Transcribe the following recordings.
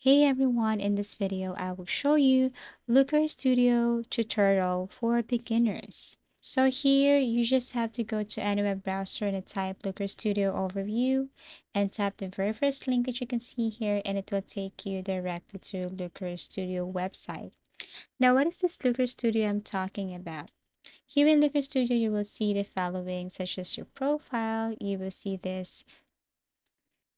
Hey everyone, in this video I will show you Looker Studio tutorial for beginners. So here you just have to go to any web browser and type Looker Studio overview and tap the very first link that you can see here and it will take you directly to Looker Studio website. Now what is this Looker Studio I'm talking about? Here in Looker Studio you will see the following such as your profile, you will see this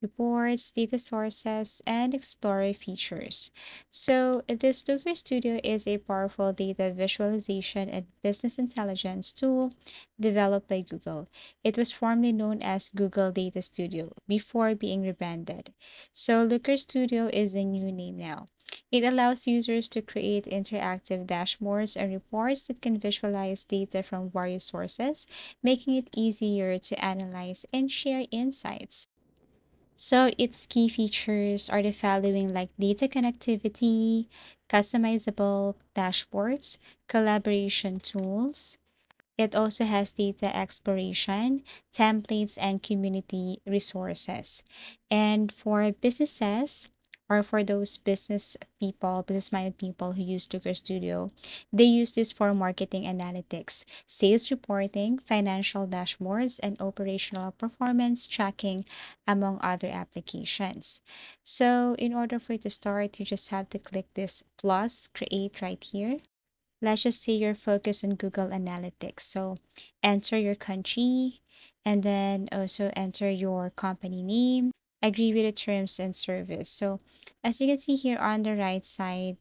reports, data sources, and Explorer features. So, this Looker Studio is a powerful data visualization and business intelligence tool developed by Google. It was formerly known as Google Data Studio before being rebranded. So, Looker Studio is a new name now. It allows users to create interactive dashboards and reports that can visualize data from various sources, making it easier to analyze and share insights. So its key features are the following like data connectivity, customizable dashboards, collaboration tools. It also has data exploration, templates, and community resources. And for businesses, or for those business-minded people who use Looker Studio, they use this for marketing analytics, sales reporting, financial dashboards, and operational performance tracking, among other applications. So, in order for you to start, you just have to click this plus create right here. Let's just say you're focused on Google Analytics. So enter your country and then also enter your company name. Agree with the terms and service. So as you can see here on the right side,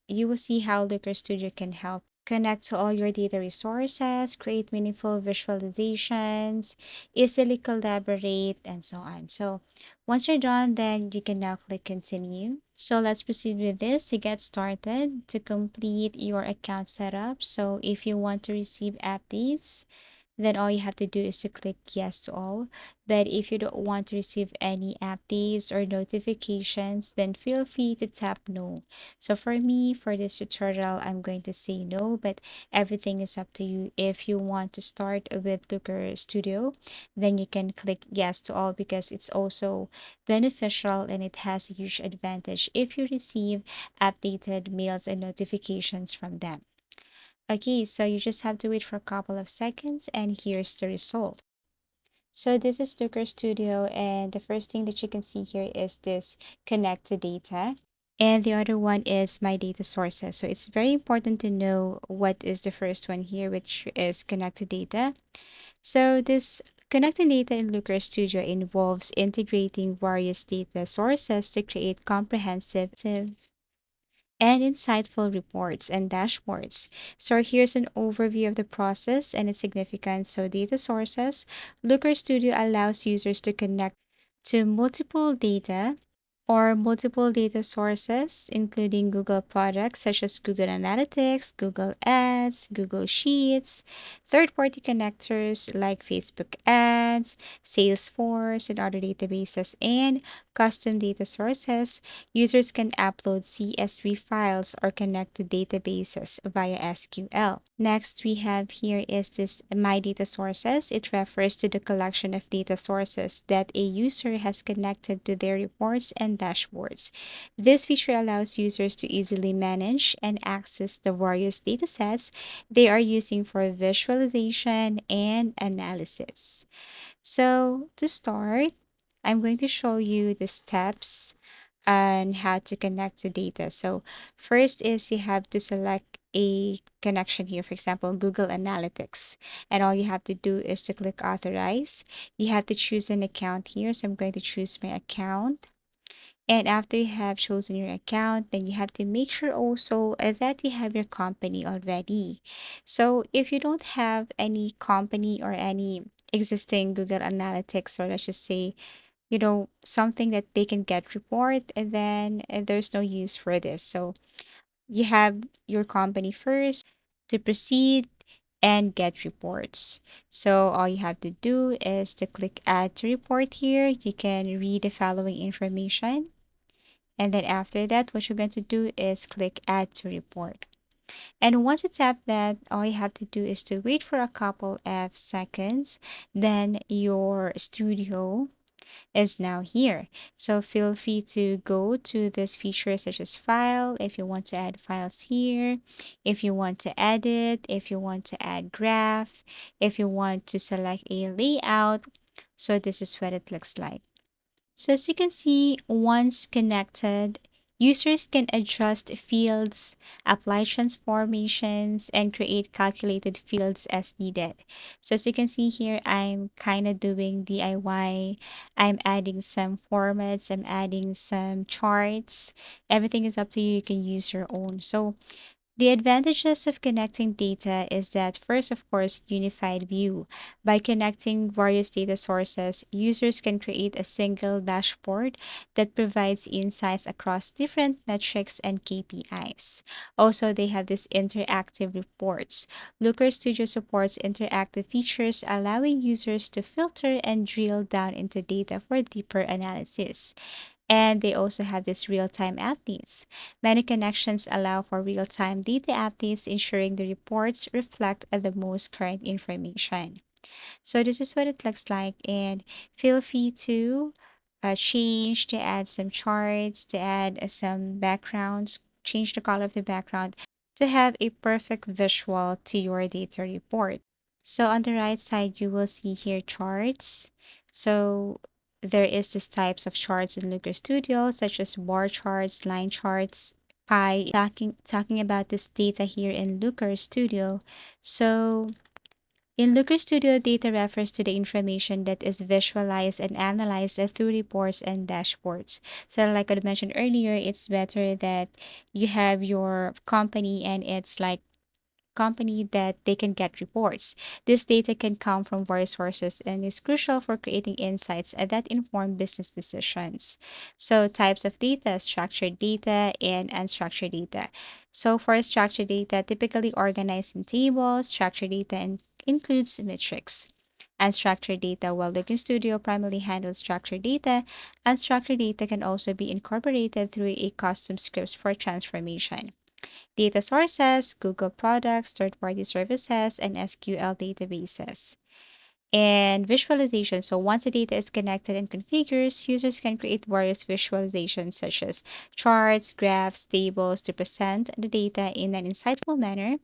you will see how Looker Studio can help connect to all your data resources, create meaningful visualizations, easily collaborate, and so on. So once you're done, then you can now click continue. So let's proceed with this to get started to complete your account setup. So if you want to receive updates, then all you have to do is to click yes to all. But if you don't want to receive any updates or notifications, then feel free to tap no. So for me, for this tutorial, I'm going to say no, but everything is up to you. If you want to start with Looker Studio, then you can click yes to all because it's also beneficial and it has a huge advantage if you receive updated mails and notifications from them. Okay, so you just have to wait for a couple of seconds and here's the result. So this is Looker Studio and the first thing that you can see here is this connect to data. And the other one is my data sources. So it's very important to know what is the first one here, which is connected data. So this connected data in Looker Studio involves integrating various data sources to create comprehensive and insightful reports and dashboards. So here's an overview of the process and its significance. So data sources, Looker Studio allows users to connect to multiple data or multiple data sources, including Google products such as Google Analytics, Google Ads, Google Sheets, third-party connectors like Facebook Ads, Salesforce, and other databases, and custom data sources. Users can upload CSV files or connect to databases via SQL. Next, we have here is this My Data Sources. It refers to the collection of data sources that a user has connected to their reports and dashboards. This feature allows users to easily manage and access the various datasets they are using for visualization and analysis. So, to start, I'm going to show you the steps on how to connect to data. So, first is you have to select a connection here, for example, Google Analytics. And all you have to do is to click authorize. You have to choose an account here. So, I'm going to choose my account. And after you have chosen your account, then you have to make sure also that you have your company already. So if you don't have any company or any existing Google Analytics, or let's just say, something that they can get report, and then there's no use for this. So you have your company first to proceed and get reports. So all you have to do is to click add to report here. You can read the following information. And then after that, what you're going to do is click add to report. And once you tap that, all you have to do is to wait for a couple of seconds. Then your studio is now here. So feel free to go to this feature such as file if you want to add files here, if you want to edit, if you want to add graph, if you want to select a layout. So this is what it looks like. So as you can see, once connected, users can adjust fields, apply transformations, and create calculated fields as needed. So as you can see here, I'm kind of doing DIY. I'm adding some formats, I'm adding some charts. Everything is up to you. You can use your own. So the advantages of connecting data is that first, of course, unified view. By connecting various data sources, users can create a single dashboard that provides insights across different metrics and KPIs. Also, they have this interactive reports. Looker Studio supports interactive features, allowing users to filter and drill down into data for deeper analysis. And they also have this real-time updates. Many connections allow for real-time data updates, ensuring the reports reflect the most current information. So this is what it looks like, and feel free to change, to add some charts, to add some backgrounds, change the color of the background to have a perfect visual to your data report. So on the right side, you will see here charts. So there is this types of charts in Looker Studio, such as bar charts, line charts, pie. Talking about this data here in Looker Studio. So in Looker Studio, data refers to the information that is visualized and analyzed through reports and dashboards. So, like I mentioned earlier, it's better that you have your company and it's like company that they can get reports. This data can come from various sources and is crucial for creating insights that inform business decisions. So, types of data, structured data and unstructured data. So, for structured data, typically organized in tables, structured data includes metrics. Unstructured data, while Looking Studio primarily handles structured data, unstructured data can also be incorporated through a custom scripts for transformation. Data sources, Google products, third party services, and SQL databases. And visualization. So once the data is connected and configured, users can create various visualizations such as charts, graphs, tables to present the data in an insightful manner,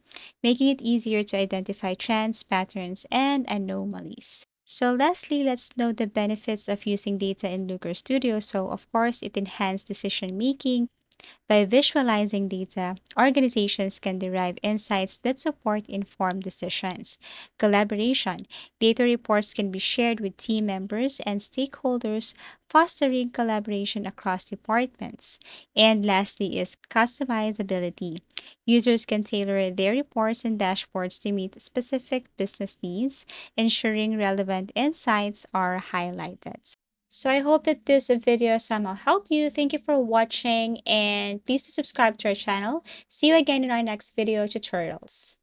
making it easier to identify trends, patterns, and anomalies. So lastly, let's note the benefits of using data in Looker Studio. So of course, it enhances decision making by visualizing data, organizations can derive insights that support informed decisions. Collaboration. Data reports can be shared with team members and stakeholders, fostering collaboration across departments. And lastly is customizability. Users can tailor their reports and dashboards to meet specific business needs, ensuring relevant insights are highlighted. So I hope that this video somehow helped you. Thank you for watching and please do subscribe to our channel. See you again in our next video tutorials.